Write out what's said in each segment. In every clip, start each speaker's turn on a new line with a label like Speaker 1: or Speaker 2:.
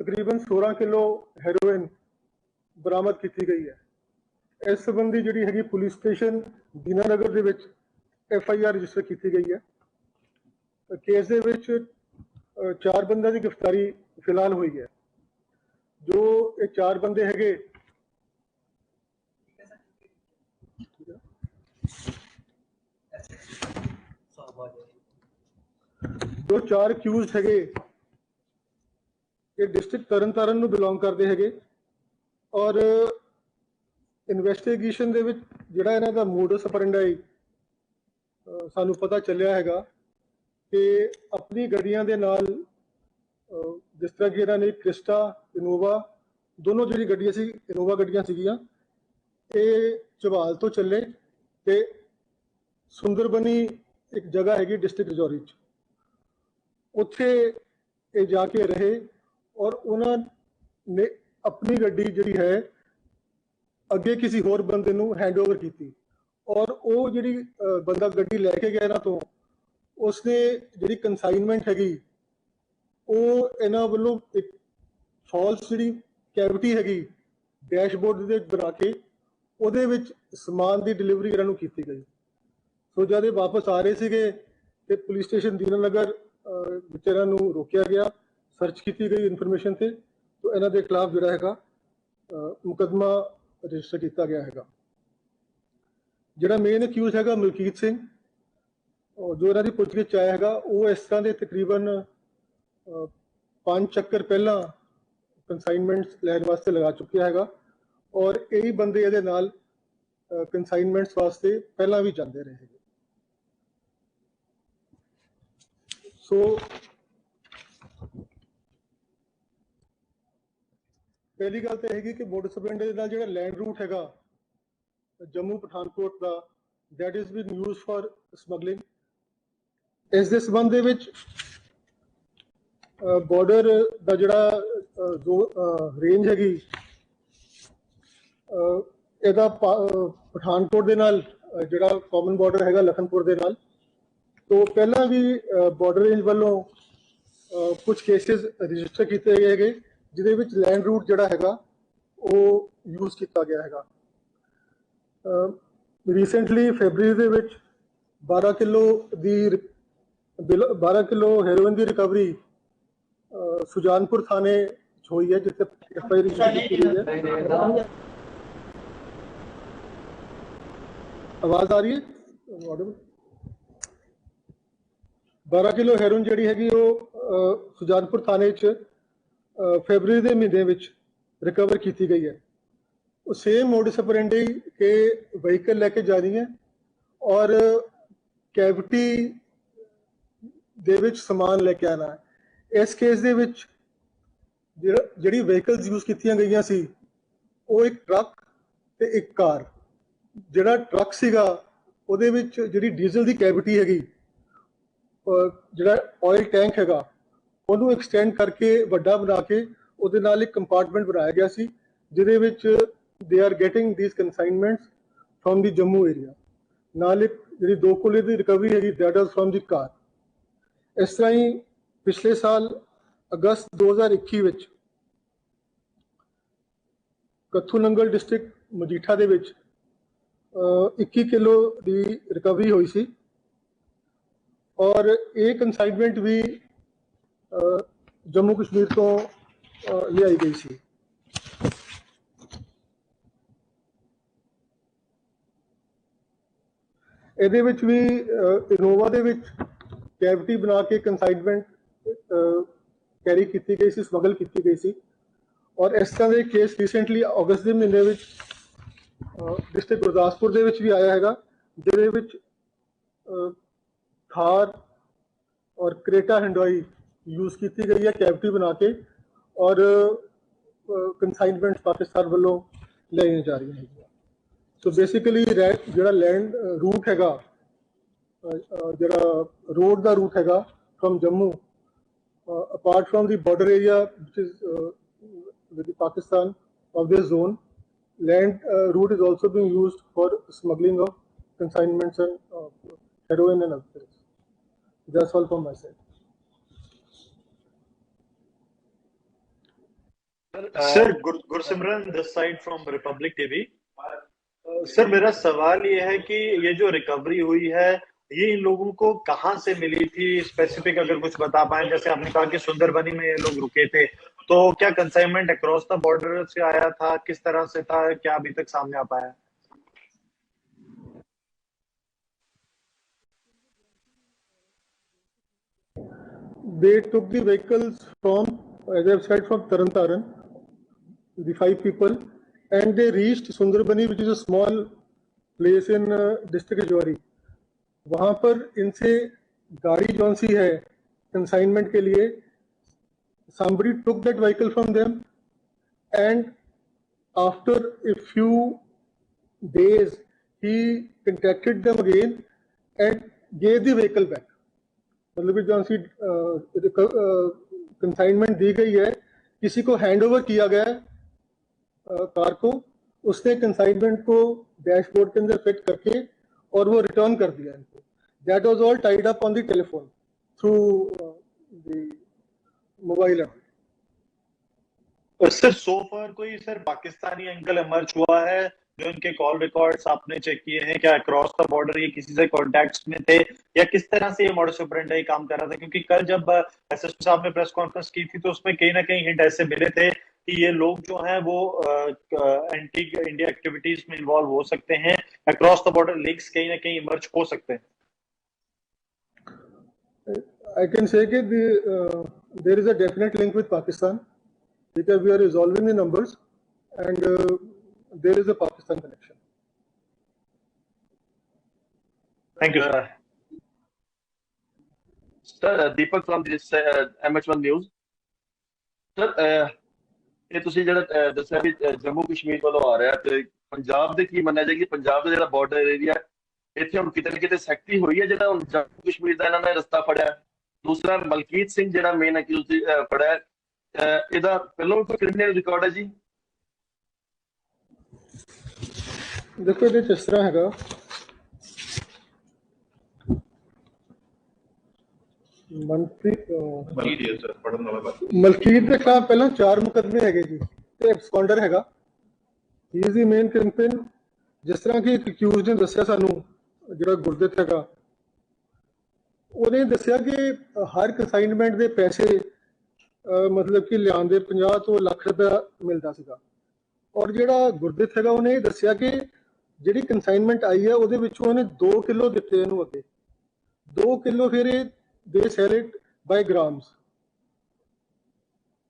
Speaker 1: तकरीबन 16 kilo heroin बरामद की गई है। इस संबंधी जी है पुलिस स्टेशन दीनानगर के FIR रजिस्टर की गई है। केस के 4 बंदों की गिरफ्तारी फिलहाल हुई है। जो ये 4 बंदे है जो 4 अक्यूज है ये डिस्ट्रिक्ट तरनताਰਨ ਨੂੰ ਬਿਲੋਂਗ ਕਰਦੇ ਹੈਗੇ और इन्वेस्टिगेशन ਦੇ ਵਿੱਚ ਜਿਹੜਾ ਇਹਨਾਂ ਦਾ ਮੋਡਸ ਆਪਰੈਂਡਾਈ ਸਾਨੂੰ ਪਤਾ ਚੱਲਿਆ ਹੈਗਾ कि अपनी ਗੱਡੀਆਂ ਦੇ ਨਾਲ जिस तरह कि इन्होंने क्रिस्टा इनोवा दोनों जी गड्डियां सी इनोवा गड्डियां सीगियां ये चौहाल तो चले ते सुंदरबनी एक जगह हैगी डिस्ट्रिक्ट रजौरी उत्थे ये जाके रहे और उन्होंने अपनी गड्डी जी है अगे किसी होर बंदे नूं हैंड ओवर की और वो जी बंदा गड्डी लैके गया इन्हां तो उसने जी कंसाइनमेंट हैगी वो इन्हां वालों एक फॉल्स जी कैविटी हैगी डैशबोर्ड दे बना के ਉਹਦੇ ਵਿੱਚ समान की डिलीवरी इन्हां नूं कीती गई। सो जब ये वापस आ रहे थे तो पुलिस स्टेशन दीनानगर विच इन्हां नूं रोकिया गया, सर्च की गई इन्फॉर्मेशन से, तो इन्हां दे खिलाफ जिहड़ा हैगा मुकदमा रजिस्टर किया गया है। जिहड़ा मेन अक्यूज हैगा मलकीत सिंह जो इन्हां दी पुछगिछ आया हैगा वो इस तरह के तकरीबन 5 चक्कर पहला कंसाइनमेंट्स लैण वास्ते लगा चुकिया हैगा और यही बंदे इहदे नाल कंसाइनमेंट्स वास्ते पहला भी जाते रहे। सो पहली गल तो हैगी कि मोडस ऑपरेंडी दे नाल जिहड़ा लैंड रूट हैगा जम्मू पठानकोट का that is been use for smuggling. इस दे संबंध दे विच बॉर्डर का जिहड़ा जो रेंज हैगी ਇਹਦਾ ਪਠਾਨਕੋਟ ਦੇ ਨਾਲ ਜਿਹੜਾ ਕਾਮਨ ਬਾਰਡਰ ਹੈਗਾ ਲਖਨਪੁਰ ਦੇ ਨਾਲ ਤੋਂ ਪਹਿਲਾਂ ਵੀ ਬਾਰਡਰ ਰੇਂਜ ਵੱਲੋਂ ਕੁਝ ਕੇਸਿਸ ਰਜਿਸਟਰ ਕੀਤੇ ਗਏ ਹੈਗੇ ਜਿਹਦੇ ਵਿੱਚ ਲੈਂਡ ਰੂਟ ਜਿਹੜਾ ਹੈਗਾ ਉਹ ਯੂਜ਼ ਕੀਤਾ ਗਿਆ ਹੈਗਾ। ਰੀਸੈਂਟਲੀ ਫੈਬਰਰੀ ਦੇ ਵਿੱਚ 12 ਕਿਲੋ ਹੈਰੋਇਨ ਦੀ ਰਿਕਵਰੀ ਸੁਜਾਨਪੁਰ ਥਾਣੇ 'ਚ ਹੋਈ ਹੈ ਜਿੱਥੇ FIR ਰਜਿਸਟਰ ਕੀਤੀ ਗਈ ਹੈ। आवाज आ रही है? 12 किलो हैरोइन जी हैगी वो सुजानपुर थाने फरवरी के महीने में रिकवर की गई है। वो सेम मोडस ऑपरेंडी के व्हीकल लैके जा रही है और कैविटी दे विच समान लैके आना है। इस केस दे विच जिहड़ी व्हीकल्स यूज कीतियां गईयां सी वो एक ट्रक ते एक कार। जिहड़ा ट्रक सीगा ਉਹਦੇ ਵਿੱਚ ਜਿਹੜੀ ਡੀਜ਼ਲ ਦੀ ਕੈਵਿਟੀ ਹੈਗੀ ਜਿਹੜਾ ਆਇਲ ਟੈਂਕ ਹੈਗਾ ਉਹਨੂੰ ਐਕਸਟੈਂਡ ਕਰਕੇ ਵੱਡਾ ਬਣਾ ਕੇ ਉਹਦੇ ਨਾਲ ਇੱਕ ਕੰਪਾਰਟਮੈਂਟ ਬਣਾਇਆ ਗਿਆ ਸੀ ਜਿਹਦੇ ਵਿੱਚ they are getting these consignments from the Jammu area. ਨਾਲ ਇੱਕ ਜਿਹੜੀ 2 ਕਿੱਲੇ ਦੀ ਰਿਕਵਰੀ ਹੈਗੀ that was from the car. ਇਸ ਤਰ੍ਹਾਂ ਹੀ ਪਿਛਲੇ ਸਾਲ ਅਗਸਤ 2021 ਵਿੱਚ ਕੱਥੂ ਨੰਗਲ ਡਿਸਟ੍ਰਿਕਟ ਮਜੀਠਾ ਦੇ ਵਿੱਚ 21 किलो की रिकवरी हुई सी और ये कंसाइनमेंट भी जम्मू कश्मीर तो लियाई गई सी। ਇਹਦੇ ਵਿੱਚ भी इनोवा ਦੇ ਵਿੱਚ कैविटी बना के कंसाइनमेंट कैरी की गई सी, स्मगल की गई सी। और इस तरह के केस रिसेंटली अगस्त के महीने में डिस्ट्रिक्ट गुरदासपुर ਦੇ ਵਿੱਚ ਵੀ ਆਇਆ ਹੈਗਾ ਜਿਹਦੇ ਵਿੱਚ थार और क्रेटा हिंडोई यूज की गई है कैविटी बना के और कंसाइनमेंट पाकिस्तान वालों लाइया जा रही हैं। सो बेसिकली जो लैंड रूट हैगा जो रोड का रूट हैगा from Jammu apart from the border area which is with Pakistan of this zone land route is also being used for smuggling of consignments and heroin and other things. That's all from my side.
Speaker 2: Sir Gursimran this side from Republic TV. Sir मेरा सवाल ये है कि ये जो recovery हुई है ये इन लोगों को कहाँ से मिली थी, स्पेसिफिक अगर कुछ बता पाए। जैसे आपने कहा कि सुंदरबनी में ये लोग रुके थे, तो क्या कंसाइनमेंट अक्रॉस द बॉर्डर से आया था, किस तरह से था, क्या अभी तक सामने आ पाया?
Speaker 1: They took the vehicles from, as I've said, from Tarantaran, the 5 people, and they reached Sundarbani, which is a small place in district Rajौरी. वहाँ पर इनसे गाड़ी जौन सी है कंसाइनमेंट के लिए, somebody took that vehicle from them, and after a few days he contacted them again and gave the vehicle back. मतलब कि जौन सी कंसाइनमेंट दी गई है, किसी को हैंड ओवर किया गया है कार को, उसने कंसाइनमेंट को डैशबोर्ड के अंदर फिट करके और वो रिटर्न कर दिया इनको. That was all tied up on the telephone through the mobile app.
Speaker 2: Sir so far कोई सर पाकिस्तानी एंगल इमर्ज हुआ है जो इनके कॉल रिकॉर्ड्स आपने चेक किए हैं? क्या अक्रॉस द बॉर्डर ये किसी से कॉन्टैक्ट्स में थे, या किस तरह से ये मॉडस ऑपरेंडी काम कर रहा था? क्योंकि कल जब एसएसपी साहब ने प्रेस कॉन्फ्रेंस की थी तो उसमें कहीं ना कहीं हिंट ऐसे मिले थे कि ये लोग जो हैं वो एंटी इंडिया एक्टिविटीज में इन्वॉल्व हो सकते हैं, अक्रॉस द बॉर्डर लिंक्स कहीं ना कहीं इमर्ज हो सकते हैं.
Speaker 1: I can say that there is a definite link with Pakistan because we are resolving the numbers and there is a Pakistan connection.
Speaker 2: Thank you, sir.
Speaker 3: Sir, Deepak from this MH1 News. Sir, ਇਹ ਤੁਸੀਂ ਜਿਹੜਾ ਦੱਸਿਆ ਵੀ ਜੰਮੂ ਕਸ਼ਮੀਰ ਵੱਲੋਂ ਆ ਰਿਹਾ ਤੇ ਪੰਜਾਬ ਦੇ ਕੀ ਮੰਨਿਆ ਜਾਏਗੀ? ਪੰਜਾਬ ਦਾ ਜਿਹੜਾ ਬਾਰਡਰ ਏਰੀਆ ਇੱਥੇ ਹੁਣ ਕਿਤੇ ਨਾ ਕਿਤੇ ਸਖਤੀ ਹੋਈ ਹੈ ਜਿਹੜਾ ਹੁਣ ਜੰਮੂ ਕਸ਼ਮੀਰ ਦਾ ਇਹਨਾਂ ਨੇ ਰਸਤਾ ਫੜਿਆ. ਦੂਸਰਾ ਮਲਕੀਤ ਸਿੰਘ ਜਿਹੜਾ ਮੇਨ ਅਕਿਊਜ਼ ਫੜਿਆ, ਇਹਦਾ ਪਹਿਲਾਂ ਕੋਈ ਕ੍ਰਿਮੀਨਲ ਰਿਕਾਰਡ ਹੈ ਜੀ?
Speaker 1: ਦੇਖੋ ਇਹਦੇ ਚ ਇਸ ਤਰ੍ਹਾਂ ਹੈਗਾ, ਮਲਕੀਤ ਦੇ ਖਿਲਾਫ ਪਹਿਲਾਂ 4 ਮੁਕੱਦਮੇ ਹੈਗੇ ਜੀ ਤੇ ਐਬਸਕੌਂਡਰ ਹੈਗਾ. ਹੀ ਇਜ਼ ਦੀ ਮੇਨ ਕ੍ਰਿਮੀਨਲ. ਜਿਸ ਤਰ੍ਹਾਂ ਕਿ ਅਕਿਊਜ਼ਡ ਨੇ ਦੱਸਿਆ ਸਾਨੂੰ, ਜਿਹੜਾ ਗੁਰਦਿੱਤ ਹੈਗਾ, ਉਹਨੇ ਦੱਸਿਆ ਕਿ ਹਰ ਕੰਸਾਈਨਮੈਂਟ ਦੇ ਪੈਸੇ ਮਤਲਬ ਕਿ ਲਿਆਉਣ ਦੇ 50 ਤੋਂ ਲੱਖ ਰੁਪਇਆ ਮਿਲਦਾ ਸੀਗਾ. ਔਰ ਜਿਹੜਾ ਗੁਰਦਿੱਤ ਹੈਗਾ ਉਹਨੇ ਇਹ ਦੱਸਿਆ ਕਿ ਜਿਹੜੀ ਕੰਸਾਈਨਮੈਂਟ ਆਈ ਹੈ ਉਹਦੇ ਵਿੱਚੋਂ ਉਹਨੇ 2 ਕਿਲੋ ਦਿੱਤੇ ਇਹਨੂੰ ਅੱਗੇ, 2 ਕਿਲੋ ਫਿਰ ਇਹ they sell it by grams.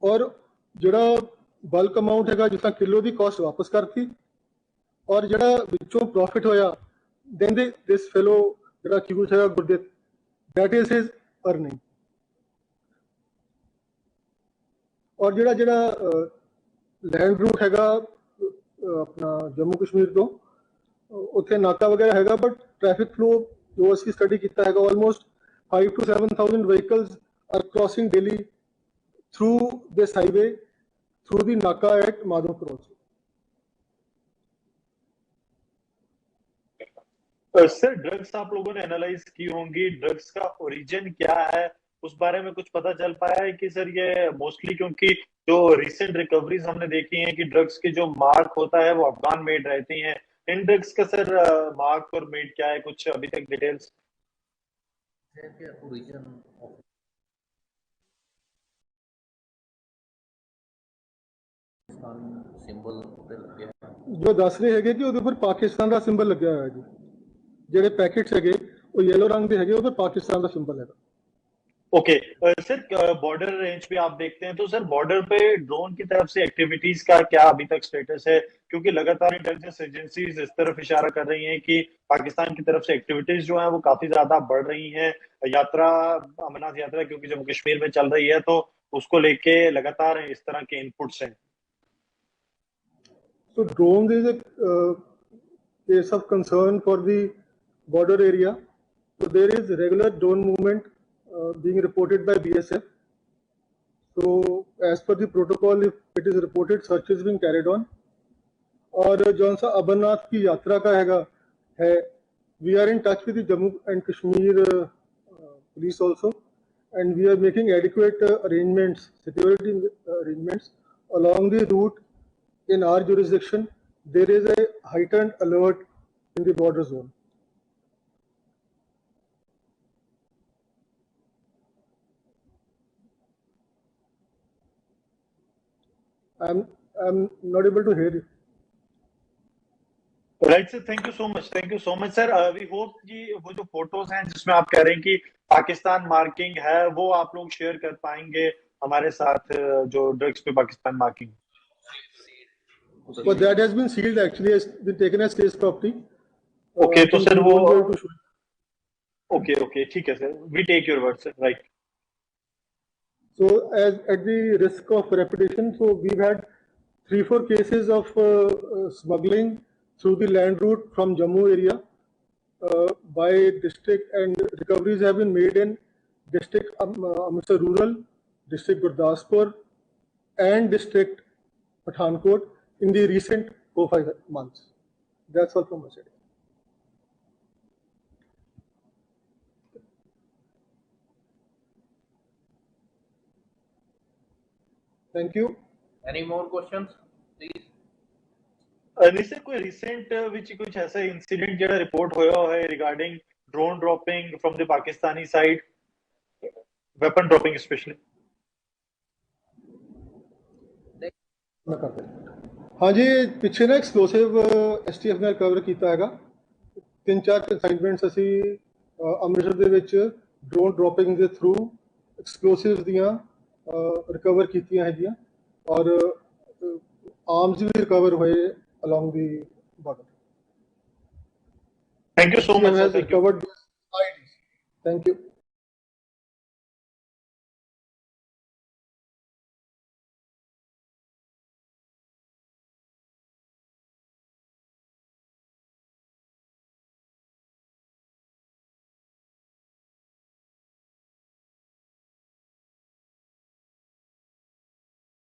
Speaker 1: और ਜਿਹੜਾ ਬਲਕ ਅਮਾਊਂਟ ਹੈਗਾ ਜਿਸ ਤਰ੍ਹਾਂ ਕਿਲੋ ਦੀ ਕਾਸਟ ਵਾਪਸ ਕਰਤੀ, ਔਰ ਜਿਹੜਾ ਵਿੱਚੋਂ ਪ੍ਰੋਫਿਟ ਹੋਇਆ then this fellow ਜਿਹੜਾ ਅਕਿਊਜ਼ ਹੈਗਾ Gurdit, that is his earning. ਔਰ ਜਿਹੜਾ ਲੈਂਡ ਰੂਟ ਹੈਗਾ ਆਪਣਾ ਜੰਮੂ ਕਸ਼ਮੀਰ ਤੋਂ, ਉੱਥੇ ਨਾਕਾ ਵਗੈਰਾ ਹੈਗਾ, ਬਟ ਟ੍ਰੈਫਿਕ ਫਲੋ ਜੋ ਅਸੀਂ ਸਟੱਡੀ ਕੀਤਾ ਹੈਗਾ, almost 5,000 to 7,000 vehicles are crossing daily through this highway, through the Naka at Madhopur also.
Speaker 2: Sir drugs आप लोगों ने एनालाइज की होंगी, ड्रग्स का ओरिजिन क्या है उस बारे में कुछ पता चल पाया है कि सर ये मोस्टली, क्योंकि जो रिसेंट रिकवरीज हमने देखी हैं कि ड्रग्स के जो मार्क होता है वो अफगान मेड रहती हैं, इन ड्रग्स का सर मार्क और मेड क्या है, कुछ अभी तक डिटेल्स?
Speaker 1: ਜੋ ਦੱਸ ਰਹੇ ਹੈਗੇ ਕਿ ਉਹਦੇ ਉੱਪਰ ਪਾਕਿਸਤਾਨ ਦਾ ਸਿੰਬਲ ਲੱਗਿਆ ਹੋਇਆ ਜੀ, ਜਿਹੜੇ पैकेट्स ਹੈਗੇ वो येलो रंग ਦੇ ਹੈਗੇ, ਉਹਦੇ पाकिस्तान ਦਾ ਸਿੰਬਲ ਹੈਗਾ.
Speaker 2: ओके सर, बॉर्डर रेंज पे आप देखते हैं तो सर बॉर्डर पे ड्रोन की तरफ से एक्टिविटीज का क्या अभी तक स्टेटस है? क्योंकि लगातार इंटेलिजेंस एजेंसीज इस तरफ इशारा कर रही हैं कि पाकिस्तान की तरफ से एक्टिविटीज जो है वो काफी ज्यादा बढ़ रही हैं. यात्रा, अमरनाथ यात्रा क्योंकि जम्मू कश्मीर में चल रही है तो उसको लेके लगातार इस तरह के इनपुट्स हैं.
Speaker 1: So drones is a case of concern for the border area. So there is regular drone movement being reported by BSF. So as per the protocol, if it is reported, search is being carried on. और जौन सा अमरनाथ की यात्रा का है, we are in touch with the Jammu and Kashmir police also, and we are making adequate arrangements, security arrangements along the route in our jurisdiction, there is a heightened alert in the border zone. I'm not able to hear you.
Speaker 2: Right sir, thank you so much sir. We hope कि वो जो photos हैं जिसमें आप कह रहे हैं कि पाकिस्तान मार्किंग है, वो आप लोग शेयर कर पाएंगे हमारे साथ, जो ड्रग्स पे Pakistan marking.
Speaker 1: But that has been sealed actually, has been taken as case property.
Speaker 2: Okay, तो सर वो
Speaker 1: okay,
Speaker 2: ठीक है sir, we take your word sir, right.
Speaker 1: So as at the risk of repetition, so we've had 3-4 cases of smuggling through the land route from Jammu area by district, and recoveries have been made in district Amritsar Rural, district Gurdaspur, and district Pathankot in the recent 4-5 months. That's all from my side. Thank you.
Speaker 4: Any more questions, please?
Speaker 2: नहीं sir, कोई recent विच कुछ ऐसा incident जेड़ा report होया है regarding drone dropping from the Pakistani side, weapon dropping specially?
Speaker 1: हाँ जी, पिछे ना एक्सप्लोसिव STF ने रिकवर ਕੀਤਾ ਹੈਗਾ। 3-4 ਕੰਸਾਈਨਮੈਂਟਸ ਅਸੀਂ ਅੰਮ੍ਰਿਤਸਰ ਦੇ ਵਿੱਚ ਡਰੋਨ ਡ੍ਰੌਪਿੰਗ ਦੇ ਥਰੂ ਐਕਸਪਲੋਸਿਵਸ ਦੀਆਂ ਰਿਕਵਰ ਕੀਤੀਆਂ ਹੈਗੀਆਂ, ਔਰ ਆਰਮਸ ਵੀ ਰਿਕਵਰ ਹੋਏ along the border.
Speaker 2: Thank you so much sir.
Speaker 1: Thank you.